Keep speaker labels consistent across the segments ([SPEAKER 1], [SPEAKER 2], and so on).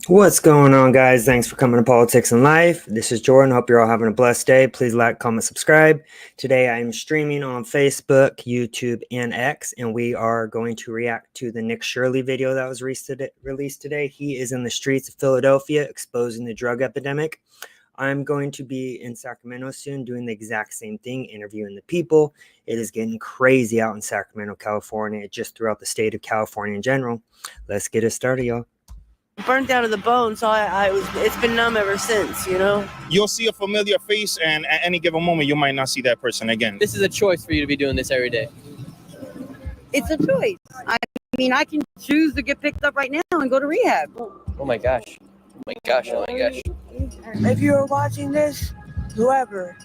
[SPEAKER 1] What's going on, guys? Thanks for coming to Politics and Life. This is Jordan. Hope you're all having a blessed day. Please like, comment, subscribe. Today I am streaming on Facebook, YouTube, and X, and we are going to react to the Nick Shirley video that was released today. He is in the streets of Philadelphia exposing the drug epidemic. I'm going to be in Sacramento soon doing the exact same thing, interviewing the people. It is getting crazy out in Sacramento, California, just throughout the state of California in general. Let's get it started, y'all.
[SPEAKER 2] Burnt down to the bone, so it's been numb ever since, you know?
[SPEAKER 3] You'll see a familiar face, and at any given moment, you might not see that person again.
[SPEAKER 4] This is a choice for you to be doing this every day.
[SPEAKER 2] It's a choice. I mean, I can choose to get picked up right now and go to rehab.
[SPEAKER 4] Oh my gosh. Oh my gosh, oh my gosh.
[SPEAKER 5] If you're watching this, whoever,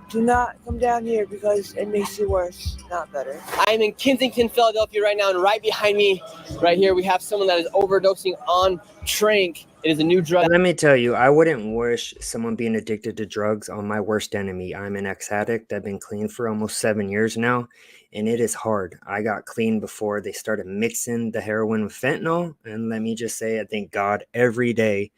[SPEAKER 5] do not come down here because it makes you worse, not better.
[SPEAKER 4] I'm in Kensington, Philadelphia right now, and right behind me, right here, we have someone that is overdosing on Trank. It is a new drug.
[SPEAKER 1] Let me tell you, I wouldn't wish someone being addicted to drugs on my worst enemy. I'm an ex-addict. I've been clean for almost 7 years now, and it is hard. I got clean before they started mixing the heroin with fentanyl, and let me just say, I thank God every day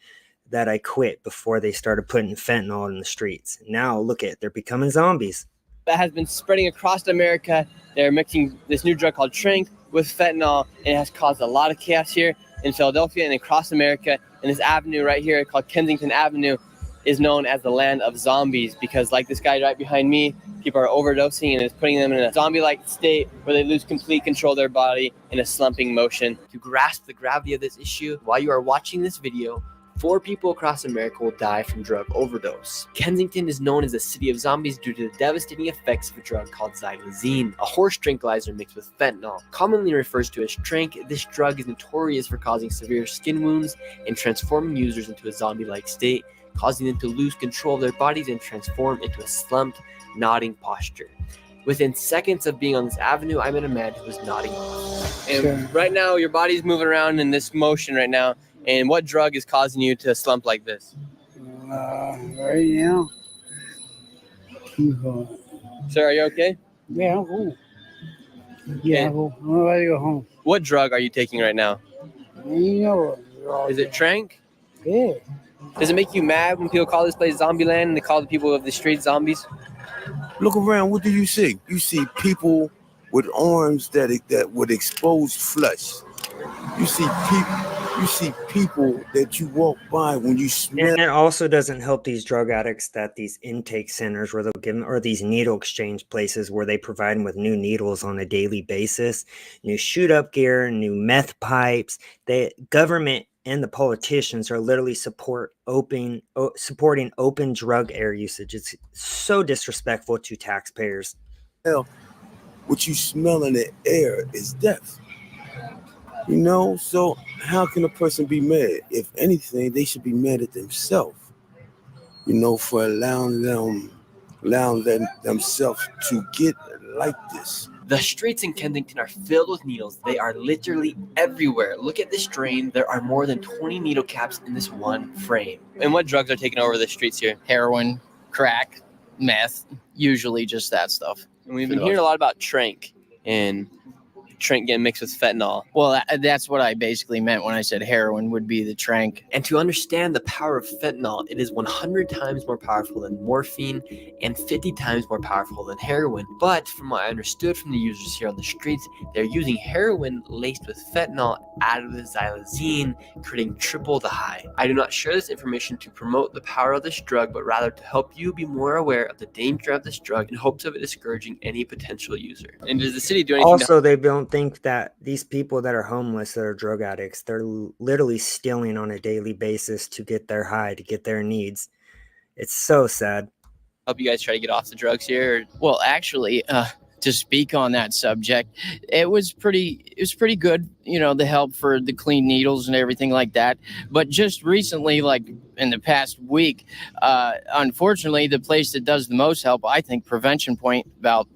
[SPEAKER 1] that I quit before they started putting fentanyl in the streets. Now, look at it. They're becoming zombies.
[SPEAKER 4] That has been spreading across America. They're mixing this new drug called Trank with fentanyl, and it has caused a lot of chaos here in Philadelphia and across America. And this avenue right here called Kensington Avenue is known as the land of zombies because, like this guy right behind me, people are overdosing and it's putting them in a zombie-like state where they lose complete control of their body in a slumping motion. To grasp the gravity of this issue, while you are watching this video, 4 people across America will die from drug overdose. Kensington is known as the city of zombies due to the devastating effects of a drug called xylazine, a horse tranquilizer mixed with fentanyl. Commonly referred to as Trank, this drug is notorious for causing severe skin wounds and transforming users into a zombie-like state, causing them to lose control of their bodies and transform into a slumped, nodding posture. Within seconds of being on this avenue, I met a man who was nodding off. And right now, your body's moving around in this motion right now. And what drug is causing you to slump like this?
[SPEAKER 5] Right now.
[SPEAKER 4] Sir, are you okay?
[SPEAKER 5] Yeah, I'm cool. Yeah, I'm cool. I'm ready to go home.
[SPEAKER 4] What drug are you taking right now?
[SPEAKER 5] You know what?
[SPEAKER 4] Is it Trank?
[SPEAKER 5] Yeah.
[SPEAKER 4] Does it make you mad when people call this place Zombieland and they call the people of the street zombies?
[SPEAKER 6] Look around. What do you see? You see people with arms that with exposed flesh. You see people that you walk by when you smell.
[SPEAKER 1] And it also doesn't help these drug addicts that these intake centers where they'll give them, or these needle exchange places where they provide them with new needles on a daily basis, new shoot up gear, new meth pipes. The government and the politicians are literally supporting open drug air usage. It's so disrespectful to taxpayers.
[SPEAKER 6] What you smell in the air is death. You know, so how can a person be mad? If anything, they should be mad at themselves, you know, for allowing themselves to get like this.
[SPEAKER 4] The streets in Kensington are filled with needles. They are literally everywhere. Look at this drain. There are more than 20 needle caps in this one frame. And what drugs are taking over the streets here?
[SPEAKER 7] Heroin, crack, meth, usually just that stuff.
[SPEAKER 4] And we've been hearing a lot about Trank and Trank getting mixed with fentanyl.
[SPEAKER 7] Well, that's what I basically meant when I said heroin would be the Trank.
[SPEAKER 4] And to understand the power of fentanyl, it is 100 times more powerful than morphine and 50 times more powerful than heroin. But from what I understood from the users here on the streets, they're using heroin laced with fentanyl added with xylazine, creating triple the high. I do not share this information to promote the power of this drug, but rather to help you be more aware of the danger of this drug in hopes of it discouraging any potential user. And does the city do anything?
[SPEAKER 1] Also, they don't think that these people that are homeless, that are drug addicts, they're literally stealing on a daily basis to get their high, to get their needs. It's so sad.
[SPEAKER 4] Help you guys try to get off the drugs here?
[SPEAKER 7] Well, actually, to speak on that subject, it was pretty good, you know, the help for the clean needles and everything like that. But just recently, like in the past week, unfortunately, the place that does the most help, I think, Prevention Point, about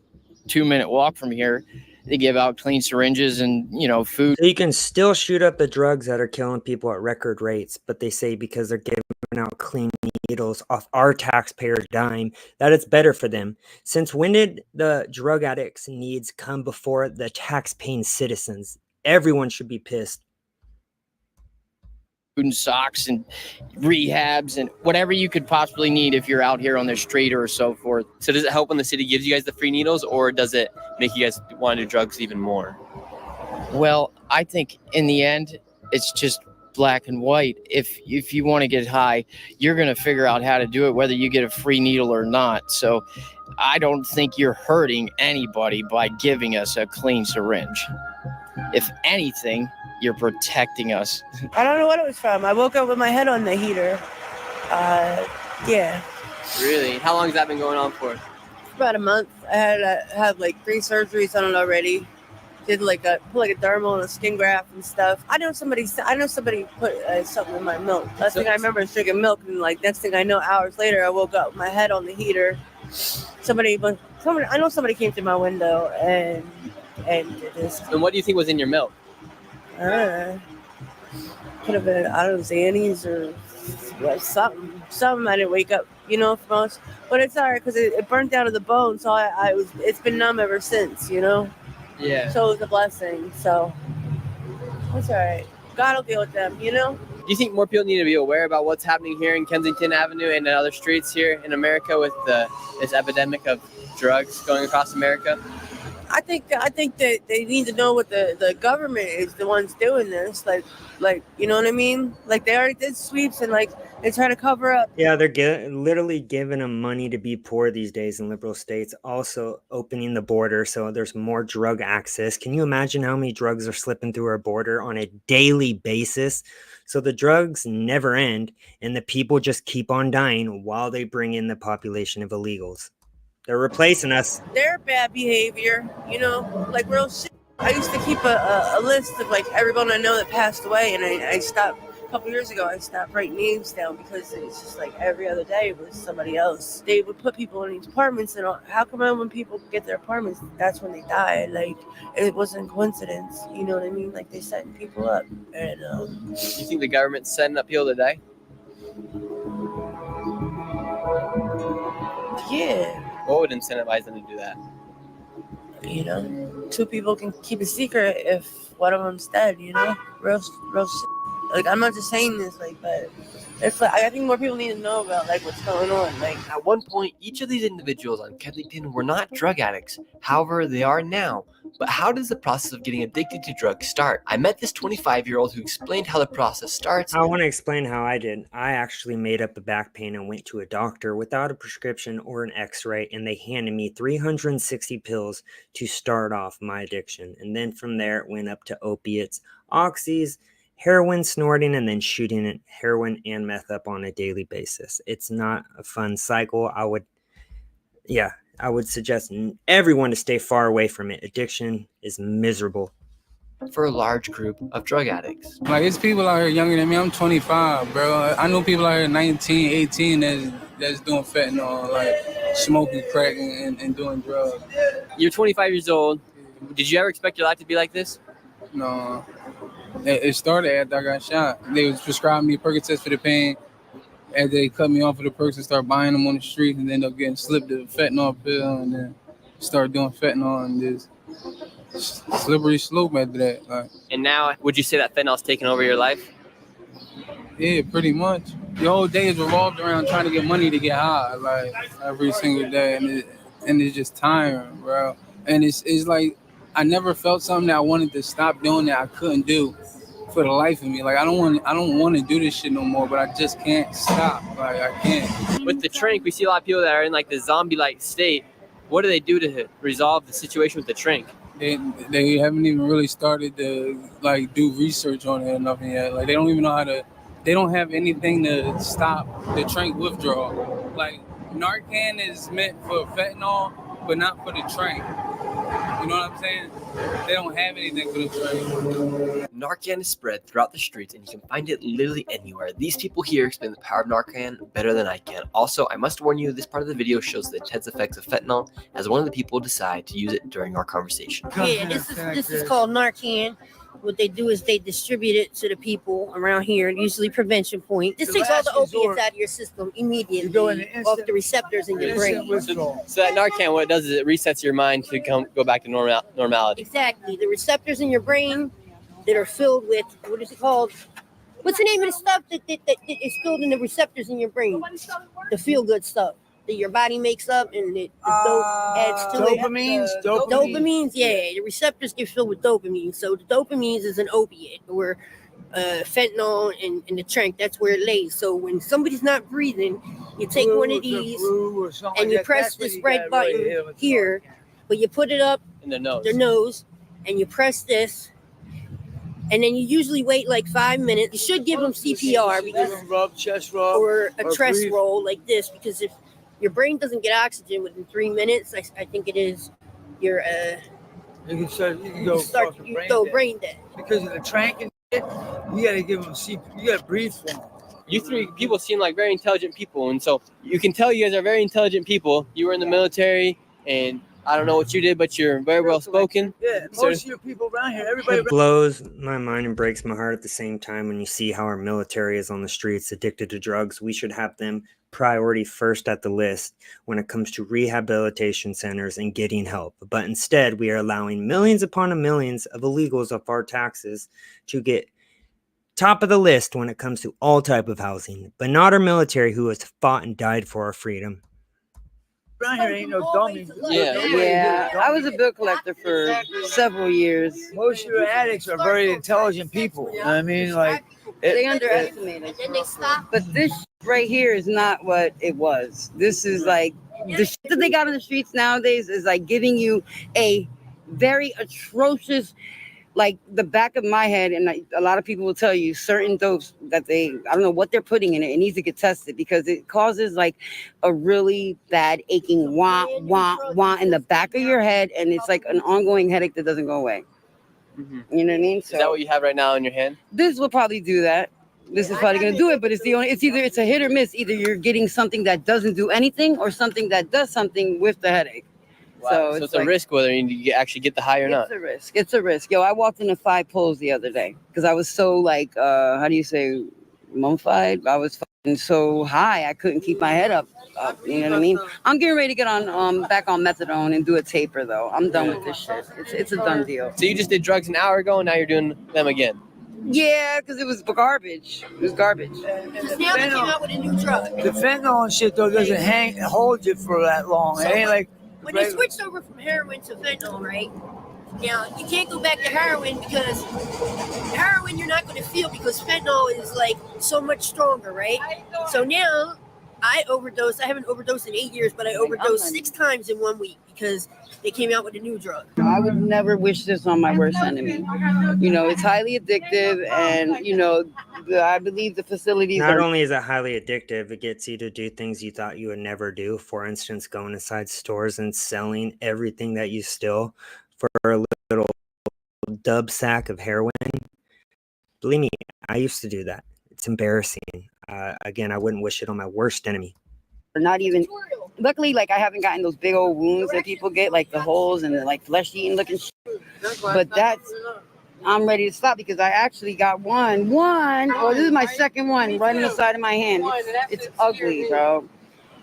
[SPEAKER 7] 2-minute walk from here, they give out clean syringes and, you know, food.
[SPEAKER 1] So you can still shoot up the drugs that are killing people at record rates, but they say because they're giving out clean needles off our taxpayer dime, that it's better for them. Since when did the drug addicts' needs come before the tax-paying citizens? Everyone should be pissed.
[SPEAKER 7] and socks and rehabs and whatever you could possibly need if you're out here on the street or so forth.
[SPEAKER 4] So does it help when the city gives you guys the free needles, or does it make you guys want to do drugs even more?
[SPEAKER 7] Well, I think in the end, it's just black and white. If you want to get high, you're going to figure out how to do it, whether you get a free needle or not. So I don't think you're hurting anybody by giving us a clean syringe. If anything, you're protecting us.
[SPEAKER 5] I don't know what it was from. I woke up with my head on the heater. Yeah.
[SPEAKER 4] Really? How long has that been going on for?
[SPEAKER 5] About a month. I had like 3 surgeries on it already. Did put a dermal and a skin graft and stuff. I know somebody put something in my milk. Last thing I remember is drinking milk, and like next thing I know, hours later, I woke up with my head on the heater. Somebody came through my window and did this.
[SPEAKER 4] And what do you think was in your milk?
[SPEAKER 5] Could have been, I don't know, Xannies or something. Something I didn't wake up, from us. But it's all right because it burnt down to the bone, so it's been numb ever since,
[SPEAKER 4] Yeah.
[SPEAKER 5] So it was a blessing. So it's all right. God will deal with them,
[SPEAKER 4] Do you think more people need to be aware about what's happening here in Kensington Avenue and other streets here in America with this epidemic of drugs going across America?
[SPEAKER 5] I think that they need to know what the government is the ones doing this. Like you know what I mean? Like they already did sweeps and like they try to cover up.
[SPEAKER 1] Yeah, they're literally giving them money to be poor these days in liberal states. Also opening the border so there's more drug access. Can you imagine how many drugs are slipping through our border on a daily basis? So the drugs never end and the people just keep on dying while they bring in the population of illegals. They're replacing us.
[SPEAKER 5] Their bad behavior, like real shit. I used to keep a list of like everyone I know that passed away, and I stopped a couple years ago. I stopped writing names down because it's just like every other day was somebody else. They would put people in these apartments, and how come when people get their apartments, that's when they die? Like it wasn't coincidence, you know what I mean? Like they setting people up, and
[SPEAKER 4] You think the government's setting up people today?
[SPEAKER 5] Yeah.
[SPEAKER 4] What would incentivize them to do that?
[SPEAKER 5] 2 people can keep a secret if one of them's dead, real shit. Like I'm not just saying this, but it's like I think more people need to know about like what's going on. Like
[SPEAKER 4] at one point, each of these individuals on Kensington were not drug addicts. However, they are now. But how does the process of getting addicted to drugs start? I met this 25-year-old who explained how the process starts.
[SPEAKER 1] I want to explain how I did. I actually made up a back pain and went to a doctor without a prescription or an x-ray, and they handed me 360 pills to start off my addiction. And then from there, it went up to opiates, oxys, heroin snorting, and then shooting heroin and meth up on a daily basis. It's not a fun cycle. I would suggest everyone to stay far away from it. Addiction is miserable.
[SPEAKER 4] For a large group of drug addicts.
[SPEAKER 8] Like, it's people out here younger than me. I'm 25, bro. I know people out here 19, 18 that's doing fentanyl, like smoking crack and doing drugs.
[SPEAKER 4] You're 25 years old. Did you ever expect your life to be like this?
[SPEAKER 8] No. It started after I got shot. They was prescribing me Percocets for the pain. After they cut me off of the perks and start buying them on the street, and then end up getting slipped the fentanyl pill, and then start doing fentanyl and this slippery slope after that. Like,
[SPEAKER 4] and now, would you say that fentanyl's taken over your life?
[SPEAKER 8] Yeah, pretty much. The whole day is revolved around trying to get money to get high, like every single day, and it's just tiring, bro. And it's like I never felt something that I wanted to stop doing that I couldn't do for the life of me. Like I don't want to do this shit no more, but I just can't stop. Like I can't.
[SPEAKER 4] With the Trink, we see a lot of people that are in like the zombie-like state. What do they do to resolve the situation with the Trink?
[SPEAKER 8] They haven't even really started to like do research on it or nothing yet. Like they don't even know how to. They don't have anything to stop the Trink withdrawal. Like Narcan is meant for fentanyl, but not for the Trink. You know what I'm saying? They don't have anything for the Trink.
[SPEAKER 4] Narcan is spread throughout the streets, and you can find it literally anywhere. These people here explain the power of Narcan better than I can. Also, I must warn you, this part of the video shows the intense effects of fentanyl, as one of the people decide to use it during our conversation.
[SPEAKER 2] Yeah, this is called Narcan. What they do is they distribute it to the people around here, usually prevention point. This takes all the opiates out of your system immediately off the receptors in your brain.
[SPEAKER 4] So that Narcan, what it does is it resets your mind to go back to normality.
[SPEAKER 2] Exactly. The receptors in your brain that are filled with, what is it called? What's the name of the stuff that is filled in the receptors in your brain? The feel good stuff that your body makes up and the dope adds to
[SPEAKER 9] Dopamines?
[SPEAKER 2] it. Dopamines, yeah. The receptors get filled with dopamine. So the dopamines is an opiate, or fentanyl and the trank. That's where it lays. So when somebody's not breathing, you take one of these and you press this red button here, but you put it up
[SPEAKER 4] In the nose.
[SPEAKER 2] their nose, and you press this. And then you usually wait like 5 minutes. You should give them CPR
[SPEAKER 9] chest rub,
[SPEAKER 2] or a
[SPEAKER 9] or
[SPEAKER 2] chest
[SPEAKER 9] breathe.
[SPEAKER 2] roll like this, because if your brain doesn't get oxygen within 3 minutes, I think it is your
[SPEAKER 9] You can go
[SPEAKER 2] brain dead.
[SPEAKER 9] because of the trank and shit. You gotta give them you gotta breathe for them.
[SPEAKER 4] You three people seem like very intelligent people, and so you can tell you guys are very intelligent people. You were in the military, and I don't know what you did, but you're very well spoken.
[SPEAKER 9] Yeah, most of your people around here, everybody.
[SPEAKER 1] It blows my mind and breaks my heart at the same time when you see how our military is on the streets addicted to drugs. We should have them priority first at the list when it comes to rehabilitation centers and getting help. But instead, we are allowing millions upon millions of illegals off our taxes to get top of the list when it comes to all type of housing, but not our military who has fought and died for our freedom.
[SPEAKER 9] Around here ain't no dummies.
[SPEAKER 10] Yeah, I was a bill collector for several years.
[SPEAKER 9] Most of the addicts are very intelligent people. You know what I mean? Like
[SPEAKER 10] They underestimate it.
[SPEAKER 2] Then they stop.
[SPEAKER 10] But this right here is not what it was. This is like the shit that they got on the streets nowadays is like giving you a very atrocious, like the back of my head, and a lot of people will tell you certain dopes that I don't know what they're putting in it. It needs to get tested because it causes like a really bad aching wah, wah, wah in the back of your head. And it's like an ongoing headache that doesn't go away.
[SPEAKER 4] Mm-hmm.
[SPEAKER 10] You know what I mean? So
[SPEAKER 4] Is that what you have right now in your hand?
[SPEAKER 10] this will probably do that. This is probably going to do it, but it's a hit or miss. Either you're getting something that doesn't do anything or something that does something with the headache.
[SPEAKER 4] Wow.
[SPEAKER 10] So
[SPEAKER 4] So it's
[SPEAKER 10] like,
[SPEAKER 4] a risk whether you actually get the high or not.
[SPEAKER 10] It's a risk. It's a risk. Yo, I walked into 5 poles the other day because I was so like, how do you say, mummified? I was fucking so high I couldn't keep my head up. You know what I mean? I'm getting ready to get on back on methadone and do a taper though. I'm done with this shit. It's a done deal.
[SPEAKER 4] So you just did drugs an hour ago, and now you're doing them again.
[SPEAKER 10] Yeah, because it was garbage. It was garbage.
[SPEAKER 2] Because now they came out with a new drug.
[SPEAKER 9] the fentanyl and shit though doesn't hold you for that long. It ain't like
[SPEAKER 2] When they switched over from heroin to fentanyl, right? Now, you can't go back to heroin because heroin you're not going to feel because fentanyl is like so much stronger, right? So now I overdosed. I haven't overdosed in 8 years, but I overdosed 6 times in 1 week because they came out with a new drug.
[SPEAKER 10] I would never wish this on my worst enemy. You know, it's highly addictive, and you know, I believe the facilities
[SPEAKER 1] Not
[SPEAKER 10] are.
[SPEAKER 1] only is it highly addictive, it gets you to do things you thought you would never do. For instance, going inside stores and selling everything that you steal for a little dub sack of heroin. Believe me, I used to do that. It's embarrassing. Again, I wouldn't wish it on my worst enemy.
[SPEAKER 10] Not even. Luckily, like I haven't gotten those big old wounds that people get, like the holes and the like flesh-eating looking shit. But I'm ready to stop because I actually got one. Oh, this is my second one right on the side of my hand. It's ugly, bro.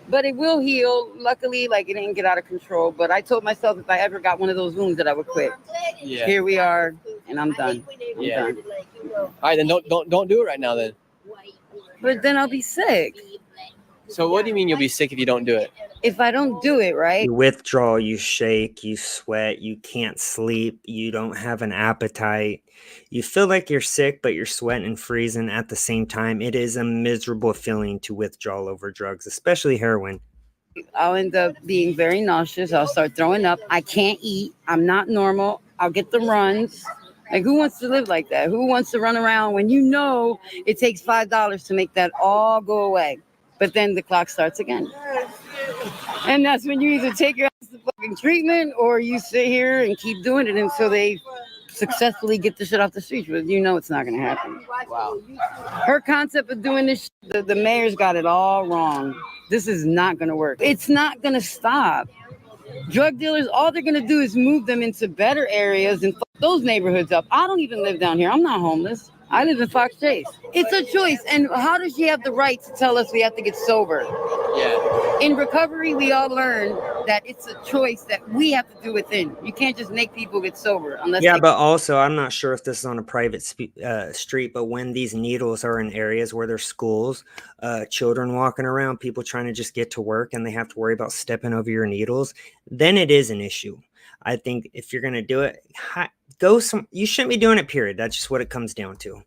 [SPEAKER 10] But it will heal. Luckily, like it didn't get out of control. But I told myself if I ever got one of those wounds that I would quit.
[SPEAKER 4] Yeah.
[SPEAKER 10] Here we are, and I'm done.
[SPEAKER 4] Yeah. All right, then don't do it right now then.
[SPEAKER 10] But then I'll be sick.
[SPEAKER 4] So what do you mean you'll be sick if you don't do it?
[SPEAKER 10] If I don't do it, right?
[SPEAKER 1] You withdraw, you shake, you sweat, you can't sleep, you don't have an appetite. You feel like you're sick, but you're sweating and freezing at the same time. It is a miserable feeling to withdraw over drugs, especially heroin.
[SPEAKER 10] I'll end up being very nauseous. I'll start throwing up. I can't eat. I'm not normal. I'll get the runs. Like, who wants to live like that? Who wants to run around when you know it takes $5 to make that all go away? But then the clock starts again. And that's when you either take your ass to fucking treatment or you sit here and keep doing it until they successfully get the shit off the streets. But you know it's not going to happen.
[SPEAKER 4] Wow.
[SPEAKER 10] Her concept of doing this, the mayor's got it all wrong. This is not going to work. It's not going to stop. Drug dealers, all they're going to do is move them into better areas and fuck those neighborhoods up. I don't even live down here. I'm not homeless. I live in Fox Chase. It's a choice. And how does she have the right to tell us we have to get sober?
[SPEAKER 4] Yeah.
[SPEAKER 10] In recovery, we all learn that it's a choice that we have to do within. You can't just make people get sober unless
[SPEAKER 1] Yeah,
[SPEAKER 10] they
[SPEAKER 1] but also, I'm not sure if this is on a private street, but when these needles are in areas where there's schools, children walking around, people trying to just get to work and they have to worry about stepping over your needles, then it is an issue. I think if you're going to do it, you shouldn't be doing it, period. That's just what it comes down to.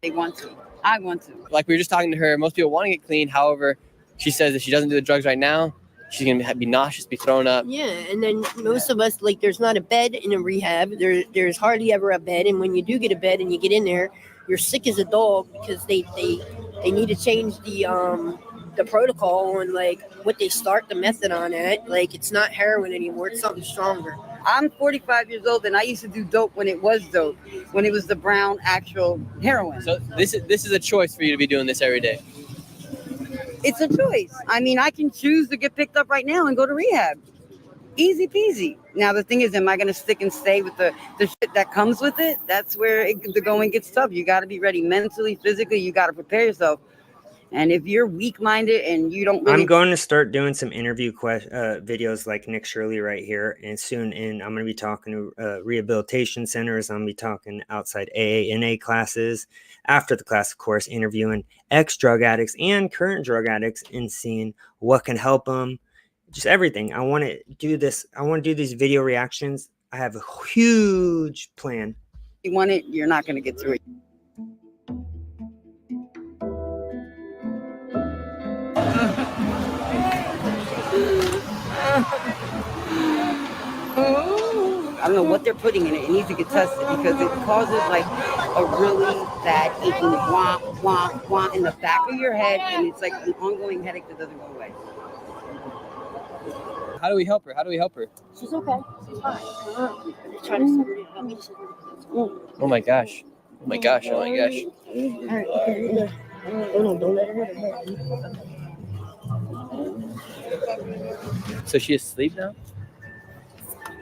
[SPEAKER 10] they want to. I want to.
[SPEAKER 4] Like we were just talking to her, most people want to get clean. However, she says if she doesn't do the drugs right now, she's going to be nauseous, be thrown up.
[SPEAKER 2] Yeah, and then most of us, like, there's not a bed in a rehab. There's hardly ever a bed, and when you do get a bed and you get in there, you're sick as a dog because they need to change the protocol on like what they start the method on at. Like, it's not heroin anymore; it's something stronger.
[SPEAKER 10] I'm 45 years old, and I used to do dope when it was dope, when it was the brown actual heroin.
[SPEAKER 4] So this is a choice for you to be doing this every day.
[SPEAKER 10] It's a choice. I mean, I can choose to get picked up right now and go to rehab. Easy peasy. Now, the thing is, am I going to stick and stay with the shit that comes with it? That's where the going gets tough. You got to be ready mentally, physically. You got to prepare yourself. And if you're weak-minded and you don't really...
[SPEAKER 1] I'm going to start doing some interview videos like Nick Shirley right here. And soon I'm going to be talking to rehabilitation centers. I'm going to be talking outside AA, NA classes. After the class, of course, interviewing ex-drug addicts and current drug addicts and seeing what can help them. Just everything. I want to do this. I want to do these video reactions. I have a huge plan.
[SPEAKER 10] You want it, you're not going to get through it. I don't know what they're putting in it. It needs to get tested because it causes like a really bad aching wah, wah, wah in the back of your head, and it's like an ongoing headache that doesn't go away.
[SPEAKER 4] How do we help her?
[SPEAKER 2] She's okay. She's fine. Trying to sit her down.
[SPEAKER 4] Oh my gosh. Oh my gosh.
[SPEAKER 2] All right, okay. No, don't let her hit her head.
[SPEAKER 4] So she asleep now?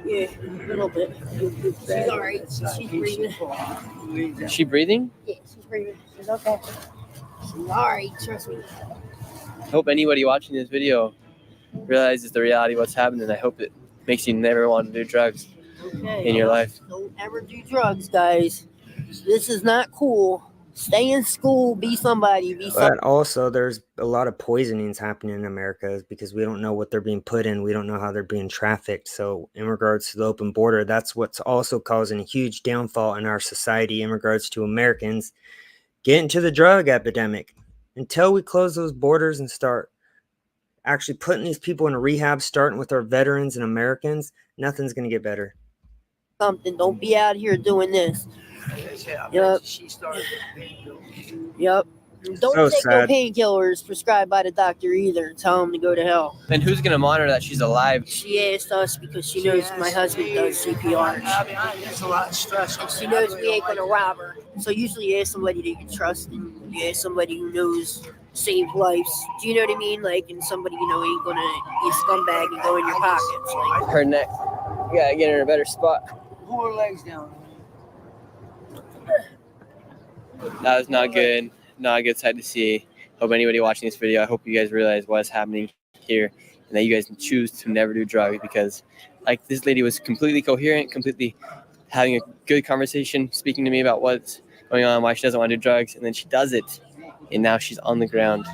[SPEAKER 2] Yeah, a little bit. She's all right. She's breathing.
[SPEAKER 4] Is she breathing?
[SPEAKER 2] Yeah, she's breathing. She's okay. She's all right. Trust me.
[SPEAKER 4] I hope anybody watching this video realizes the reality of what's happening. I hope it makes you never want to do drugs in your life.
[SPEAKER 2] Don't ever do drugs, guys. This is not cool. Stay in school. Be somebody. Be somebody.
[SPEAKER 1] But also, there's a lot of poisonings happening in America because we don't know what they're being put in. We don't know how they're being trafficked. So in regards to the open border, that's what's also causing a huge downfall in our society in regards to Americans getting to the drug epidemic. Until we close those borders and start actually putting these people in a rehab, starting with our veterans and Americans, nothing's going to get better.
[SPEAKER 2] Something. Don't be out here doing this. Yep. Yep. Don't
[SPEAKER 1] So
[SPEAKER 2] take no
[SPEAKER 1] sad.
[SPEAKER 2] painkillers prescribed by the doctor either. Tell them to go to hell.
[SPEAKER 4] Then who's going to monitor that she's alive?
[SPEAKER 2] She asked us because she knows my husband does CPR.
[SPEAKER 9] There's a lot of stress.
[SPEAKER 2] And she knows we ain't gonna rob her. So usually you ask somebody that you trust and you ask somebody who knows save lives. Do you know what I mean? Like, and somebody you know ain't gonna be a scumbag and go in your pockets. Like,
[SPEAKER 4] Her neck. You gotta get her in a better spot.
[SPEAKER 9] Pull her legs down.
[SPEAKER 4] That was not good. Not a good sight to see. Hope anybody watching this video, I hope you guys realize what's happening here and that you guys choose to never do drugs because like this lady was completely coherent, completely having a good conversation, speaking to me about what's going on, why she doesn't want to do drugs, and then she does it, and now she's on the ground.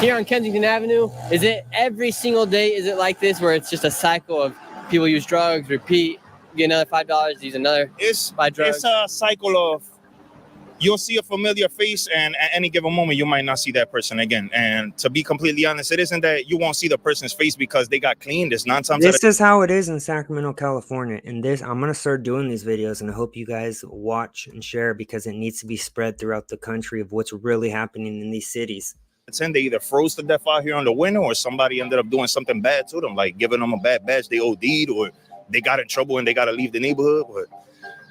[SPEAKER 4] Here on Kensington Avenue, is it every single day, is it like this where it's just a cycle of people use drugs, repeat, get another $5, use another buy drugs?
[SPEAKER 3] It's a cycle of you'll see a familiar face, and at any given moment, you might not see that person again. And to be completely honest, it isn't that you won't see the person's face because they got cleaned. It's 9 times.
[SPEAKER 1] This is how it is in Sacramento, California. And I'm going to start doing these videos, and I hope you guys watch and share because it needs to be spread throughout the country of what's really happening in these cities.
[SPEAKER 3] And they either froze to death out here on the winter, or somebody ended up doing something bad to them, like giving them a bad badge, they OD'd, or they got in trouble and they got to leave the neighborhood. But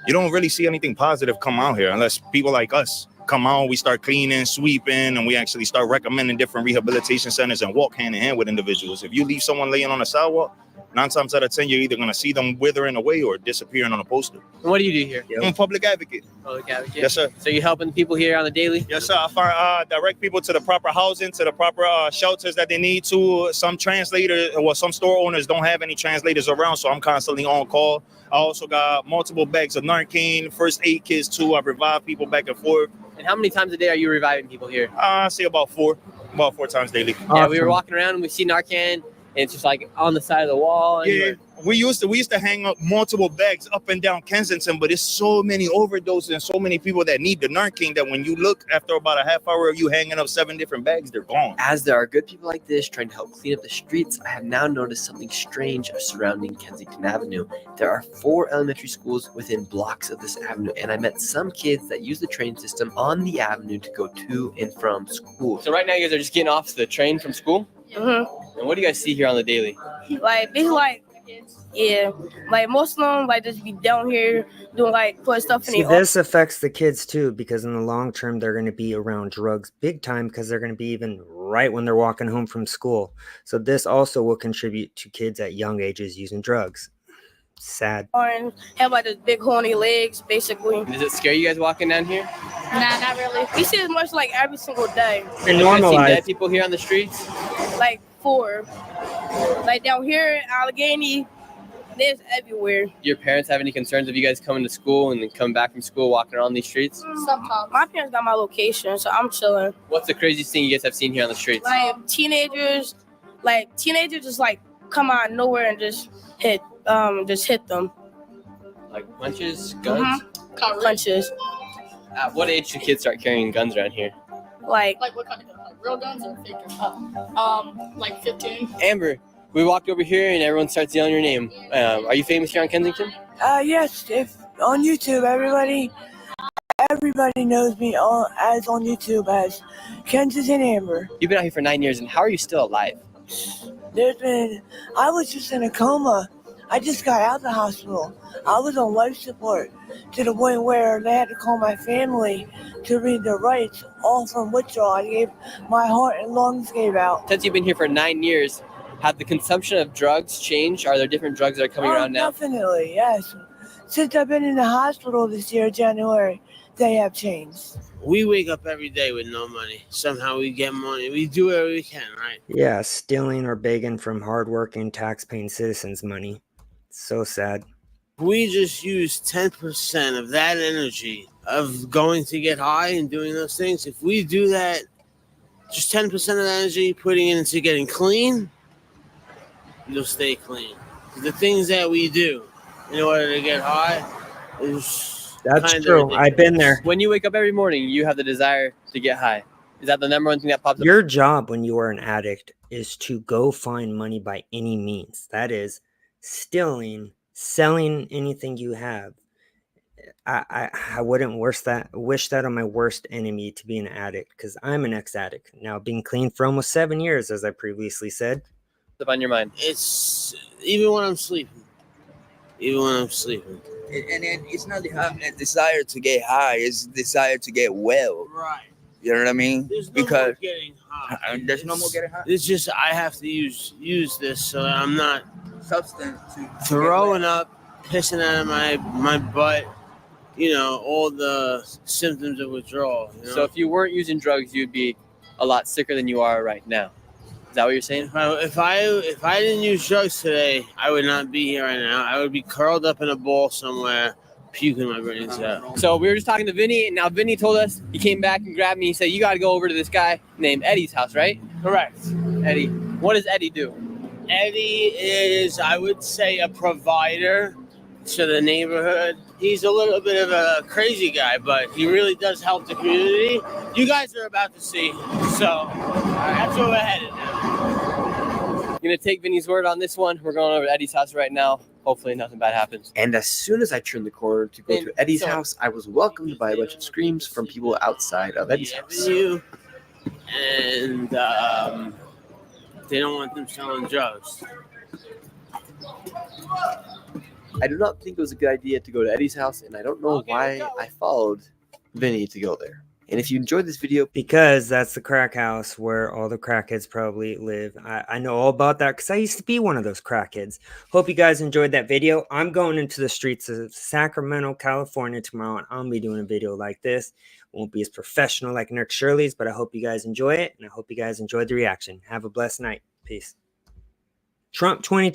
[SPEAKER 3] you don't really see anything positive come out here unless people like us come out, we start cleaning, sweeping, and we actually start recommending different rehabilitation centers and walk hand in hand with individuals. If you leave someone laying on the sidewalk, 9 times out of 10, you're either going to see them withering away or disappearing on a poster.
[SPEAKER 4] And what do you do here?
[SPEAKER 3] I'm a public advocate.
[SPEAKER 4] Public advocate.
[SPEAKER 3] Yes, sir.
[SPEAKER 4] So you helping people here on the daily?
[SPEAKER 3] Yes, sir. I find direct people to the proper housing, to the proper shelters that they need to. Some translators, well, some store owners don't have any translators around, so I'm constantly on call. I also got multiple bags of Narcan, first aid kits too. I revive people back and forth.
[SPEAKER 4] And how many times a day are you reviving people here?
[SPEAKER 3] I say about four times daily.
[SPEAKER 4] Yeah, we were walking around and we see Narcan, and it's just like on the side of the wall.
[SPEAKER 3] Yeah, we used to hang up multiple bags up and down Kensington, but it's so many overdoses and so many people that need the Narcan that when you look after about a half hour of you hanging up 7 different bags, they're gone.
[SPEAKER 4] As there are good people like this trying to help clean up the streets, I have now noticed something strange surrounding Kensington Avenue. There are 4 elementary schools within blocks of this avenue, and I met some kids that use the train system on the avenue to go to and from school. So right now you guys are just getting off the train from school?
[SPEAKER 11] Mm-hmm.
[SPEAKER 4] And what do you guys see here on the daily?
[SPEAKER 11] Like, it's like, yeah, like most of them like just be down here doing like put stuff in
[SPEAKER 1] See,
[SPEAKER 11] their
[SPEAKER 1] this affects the kids too, because in the long term they're going to be around drugs big time, because they're going to be even right when they're walking home from school. So this also will contribute to kids at young ages using drugs. Sad.
[SPEAKER 11] and have like this big horny legs, basically.
[SPEAKER 4] Does it scare you guys walking down here?
[SPEAKER 11] Nah, not really. We see it much like every single day.
[SPEAKER 1] And
[SPEAKER 4] Have you guys seen
[SPEAKER 1] normalize.
[SPEAKER 4] dead people here on the streets?
[SPEAKER 11] Like 4. Like down here in Allegheny, there's everywhere.
[SPEAKER 4] Do your parents have any concerns of you guys coming to school and then coming back from school walking around these streets?
[SPEAKER 11] Sometimes. My parents got my location, so I'm chilling.
[SPEAKER 4] What's the craziest thing you guys have seen here on the streets?
[SPEAKER 11] Like teenagers just like come out of nowhere and just hit them.
[SPEAKER 4] Like punches, guns?
[SPEAKER 11] Punches.
[SPEAKER 4] At what age should kids start carrying guns around here?
[SPEAKER 11] Like
[SPEAKER 12] Like what kind of guns? Like real guns or fake guns? Like 15.
[SPEAKER 4] Amber, we walked over here and everyone starts yelling your name. Are you famous here on Kensington?
[SPEAKER 5] Yes, if on YouTube, everybody knows me as on YouTube as Kensington Amber.
[SPEAKER 4] You've been out here for 9 years, and how are you still alive?
[SPEAKER 5] I was just in a coma. I just got out of the hospital. I was on life support to the point where they had to call my family to read their rights, all from withdrawal. My heart and lungs gave out.
[SPEAKER 4] Since you've been here for 9 years, have the consumption of drugs changed? Are there different drugs that are coming around now?
[SPEAKER 5] Definitely, yes. Since I've been in the hospital this year, January, they have changed.
[SPEAKER 13] We wake up every day with no money. Somehow we get money. We do whatever we can, right?
[SPEAKER 1] Yeah, stealing or begging from hardworking, tax-paying citizens' money. So sad.
[SPEAKER 13] We just use 10% of that energy of going to get high and doing those things. If we do that, just 10% of the energy, putting it into getting clean, you'll stay clean. The things that we do in order to get high is
[SPEAKER 1] That's
[SPEAKER 13] kinda
[SPEAKER 1] true.
[SPEAKER 13] ridiculous.
[SPEAKER 1] I've been there.
[SPEAKER 4] When you wake up every morning, you have the desire to get high. Is that the number one thing that pops up?
[SPEAKER 1] Your job when you are an addict is to go find money by any means. That is stealing, selling anything you have. I wouldn't wish that on my worst enemy, to be an addict, because I'm an ex-addict now, being clean for almost 7 years, as I previously said.
[SPEAKER 4] What's on your mind?
[SPEAKER 13] It's even when I'm sleeping.
[SPEAKER 14] And it's not a desire to get high, it's a desire to get well.
[SPEAKER 13] Right.
[SPEAKER 14] You know what I mean?
[SPEAKER 13] There's no
[SPEAKER 14] Because
[SPEAKER 13] more getting high.
[SPEAKER 14] there's no more getting high.
[SPEAKER 13] It's just I have to use this so that I'm not
[SPEAKER 14] Substance to
[SPEAKER 13] throwing up, pissing out of my butt, all the symptoms of withdrawal.
[SPEAKER 4] So if you weren't using drugs, you'd be a lot sicker than you are right now. Is that what you're saying?
[SPEAKER 13] If I didn't use drugs today, I would not be here right now. I would be curled up in a ball somewhere, puking my brains out.
[SPEAKER 4] So we were just talking to Vinny, and now Vinny told us, he came back and grabbed me. He said, you got to go over to this guy named Eddie's house, right?
[SPEAKER 13] Correct.
[SPEAKER 4] Eddie. What does Eddie do?
[SPEAKER 13] Eddie is, I would say, a provider to the neighborhood. He's a little bit of a crazy guy, but he really does help the community. You guys are about to see. So that's where we're headed now.
[SPEAKER 4] I'm going to take Vinny's word on this one. We're going over to Eddie's house right now. Hopefully nothing bad happens.
[SPEAKER 15] And as soon as I turned the corner to go to Eddie's house, I was welcomed by a bunch of screams from people outside of Eddie's house.
[SPEAKER 13] And they don't want them selling drugs.
[SPEAKER 15] I do not think it was a good idea to go to Eddie's house, and I don't know why I followed Vinny to go there. And if you enjoyed this video,
[SPEAKER 1] because that's the crack house where all the crackheads probably live. I know all about that because I used to be one of those crackheads. Hope you guys enjoyed that video. I'm going into the streets of Sacramento, California tomorrow, and I'm going to be doing a video like this. Won't be as professional like Nick Shirley's, but I hope you guys enjoy it, and I hope you guys enjoyed the reaction. Have a blessed night. Peace. Trump 22.